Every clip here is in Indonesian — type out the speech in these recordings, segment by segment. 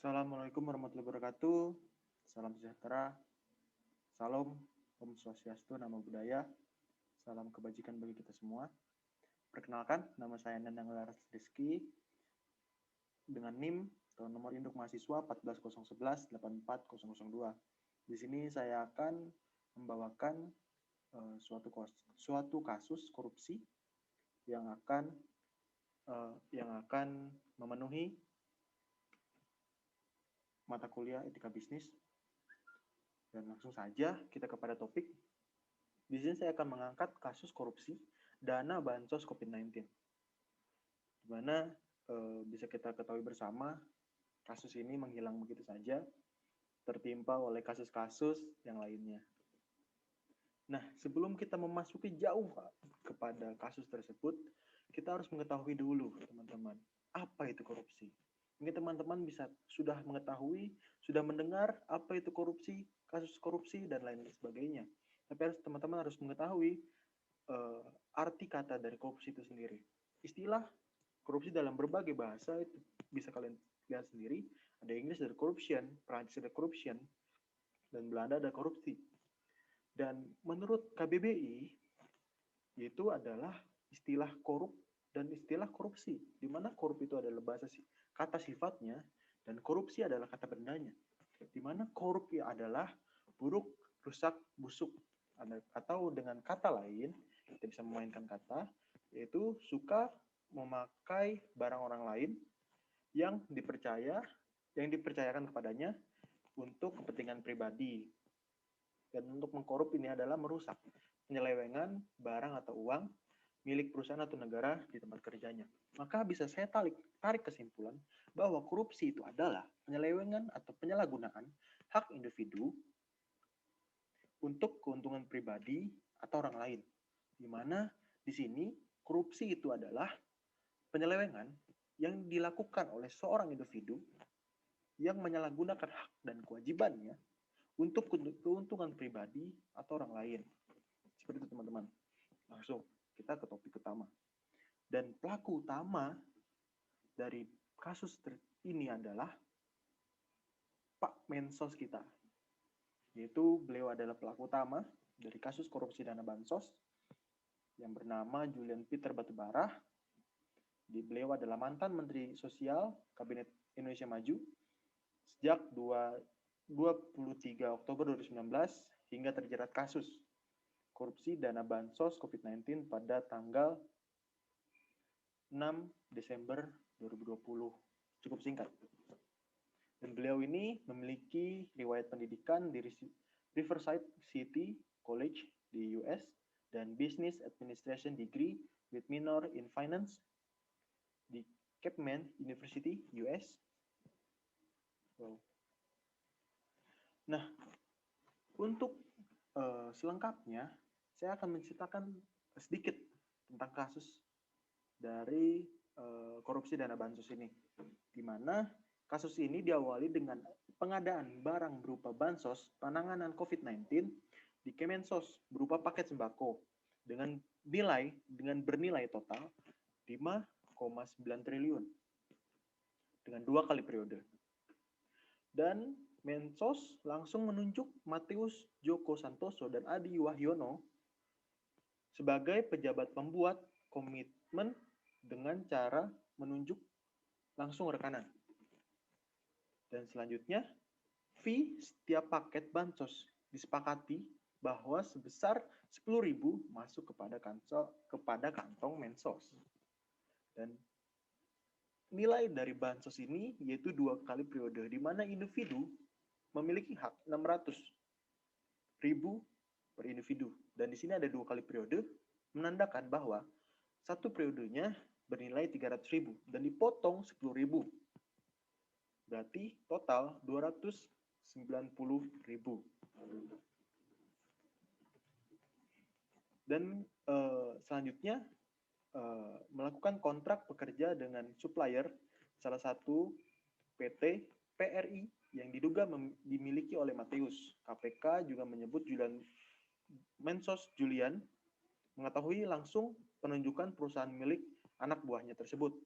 Assalamualaikum warahmatullahi wabarakatuh. Salam sejahtera. Salam Om Swastiastu, Namo Buddhaya. Salam kebajikan bagi kita semua. Perkenalkan, nama saya Nandang Laras Rizky dengan NIM atau nomor induk mahasiswa 14011-84002. Di sini saya akan membawakan suatu kasus korupsi yang akan memenuhi mata kuliah etika bisnis. Dan langsung saja kita kepada topik. Di sini saya akan mengangkat kasus korupsi dana bansos COVID-19. Di mana bisa kita ketahui bersama, kasus ini menghilang begitu saja, tertimpa oleh kasus-kasus yang lainnya. Nah, sebelum kita memasuki jauh kepada kasus tersebut, kita harus mengetahui dulu, teman-teman, apa itu korupsi. Mungkin teman-teman sudah mengetahui, sudah mendengar apa itu korupsi, kasus korupsi, dan lain sebagainya. Tapi teman-teman harus mengetahui arti kata dari korupsi itu sendiri. Istilah korupsi dalam berbagai bahasa itu bisa kalian lihat sendiri. Ada Inggris ada corruption, Prancis ada corruption, dan Belanda ada korupsi. Dan menurut KBBI, yaitu adalah istilah korup dan istilah korupsi, di mana korup itu adalah kata sifatnya dan korupsi adalah kata bendanya. Di mana korup adalah buruk, rusak, busuk. Atau dengan kata lain, kita bisa memainkan kata, yaitu suka memakai barang orang lain yang dipercayakan kepadanya untuk kepentingan pribadi. Dan untuk mengkorup ini adalah merusak, penyelewengan barang atau uang milik perusahaan atau negara di tempat kerjanya. Maka bisa saya tarik kesimpulan bahwa korupsi itu adalah penyelewengan atau penyalahgunaan hak individu untuk keuntungan pribadi atau orang lain. Di mana di sini korupsi itu adalah penyelewengan yang dilakukan oleh seorang individu yang menyalahgunakan hak dan kewajibannya untuk keuntungan pribadi atau orang lain. Seperti itu, teman-teman. Langsung kita ke topik utama. Dan pelaku utama dari kasus ini adalah Pak Mensos kita. Yaitu beliau adalah pelaku utama dari kasus korupsi dana bansos yang bernama Julian Peter Batubara. Beliau adalah mantan Menteri Sosial Kabinet Indonesia Maju sejak 23 Oktober 2019 hingga terjerat kasus korupsi dana bansos COVID-19 pada tanggal 6 Desember 2020. Cukup singkat. Dan beliau ini memiliki riwayat pendidikan di Riverside City College di US dan Business Administration Degree with minor in Finance di Chapman University, US. Wow. Nah, untuk selengkapnya, saya akan menceritakan sedikit tentang kasus dari korupsi dana bansos ini. Di mana kasus ini diawali dengan pengadaan barang berupa bansos penanganan COVID-19 di Kemensos berupa paket sembako dengan bernilai total 5,9 triliun dengan 2 kali periode. Dan Mensos langsung menunjuk Matius Joko Santoso dan Adi Wahyono sebagai pejabat pembuat komitmen dengan cara menunjuk langsung rekanan. Dan selanjutnya, fee setiap paket bansos disepakati bahwa sebesar 10.000 masuk kepada kantong Mensos. Dan nilai dari bansos ini yaitu 2 kali periode, di mana individu memiliki hak 600.000 per individu. Dan di sini ada 2 kali periode, menandakan bahwa satu periodenya bernilai 300.000 dan dipotong 10.000. Berarti total 290.000. Dan selanjutnya melakukan kontrak pekerja dengan supplier salah satu PT PRI yang diduga dimiliki oleh Matius. KPK juga menyebut Mensos Julian mengetahui langsung penunjukan perusahaan milik anak buahnya tersebut.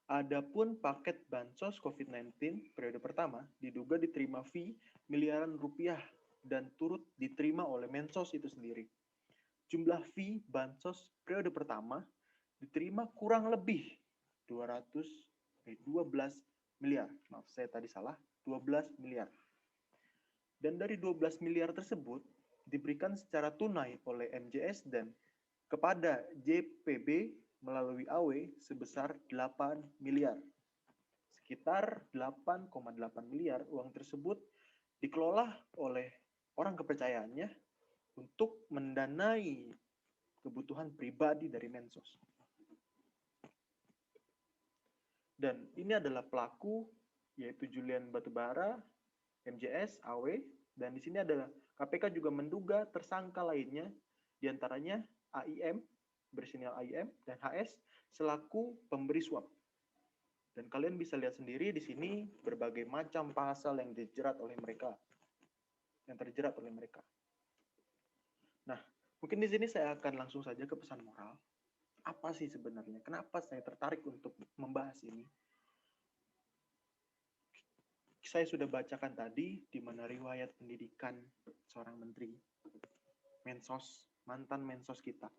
Adapun paket bansos COVID-19 periode pertama diduga diterima fee miliaran rupiah dan turut diterima oleh Mensos itu sendiri. Jumlah fee bansos periode pertama diterima kurang lebih 12 miliar. Maaf, saya tadi salah, 12 miliar. Dan dari 12 miliar tersebut diberikan secara tunai oleh MJS dan kepada JPB melalui AW sebesar 8 miliar. Sekitar 8,8 miliar uang tersebut dikelola oleh orang kepercayaannya untuk mendanai kebutuhan pribadi dari Mensos. Dan ini adalah pelaku, yaitu Julian Batubara, MJS, AW, dan di sini adalah KPK juga menduga tersangka lainnya, diantaranya AIM, berinisial AIM, dan HS, selaku pemberi suap. Dan kalian bisa lihat sendiri di sini berbagai macam pasal yang dijerat oleh mereka, yang terjerat oleh mereka. Nah, mungkin di sini saya akan langsung saja ke pesan moral. Apa sih sebenarnya? Kenapa saya tertarik untuk membahas ini? Saya sudah bacakan tadi di mana riwayat pendidikan seorang menteri, Mensos, mantan Mensos kita.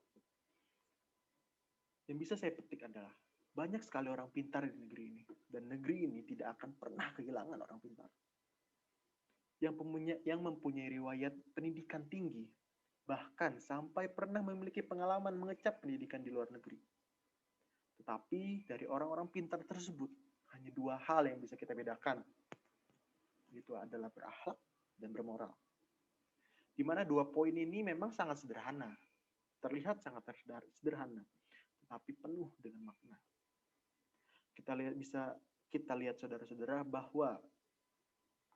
Yang bisa saya petik adalah banyak sekali orang pintar di negeri ini, dan negeri ini tidak akan pernah kehilangan orang pintar. Yang mempunyai riwayat pendidikan tinggi, bahkan sampai pernah memiliki pengalaman mengecap pendidikan di luar negeri. Tetapi dari orang-orang pintar tersebut, hanya dua hal yang bisa kita bedakan, yaitu adalah berakhlak dan bermoral. Di mana dua poin ini memang sangat sederhana, terlihat sangat sederhana, tetapi penuh dengan makna. Kita lihat saudara-saudara bahwa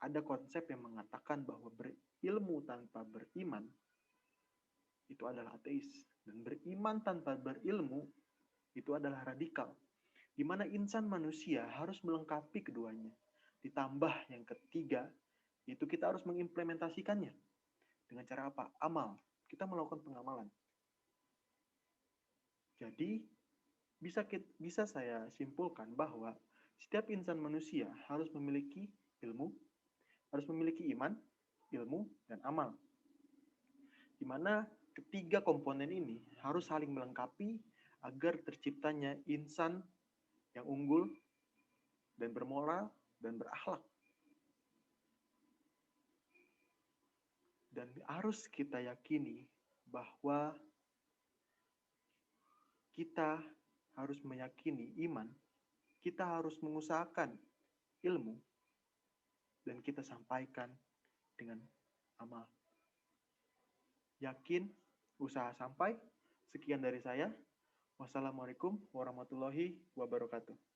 ada konsep yang mengatakan bahwa berilmu tanpa beriman itu adalah ateis, dan beriman tanpa berilmu itu adalah radikal, di mana insan manusia harus melengkapi keduanya. Ditambah yang ketiga, itu kita harus mengimplementasikannya. Dengan cara apa? Amal. Kita melakukan pengamalan. Jadi, bisa saya simpulkan bahwa setiap insan manusia harus memiliki ilmu, harus memiliki iman, ilmu, dan amal. Di mana ketiga komponen ini harus saling melengkapi agar terciptanya insan yang unggul dan bermoral dan berakhlak. Dan harus kita yakini bahwa kita harus meyakini iman, kita harus mengusahakan ilmu, dan kita sampaikan dengan amal. Yakin, usaha sampai. Sekian dari saya. Wassalamualaikum warahmatullahi wabarakatuh.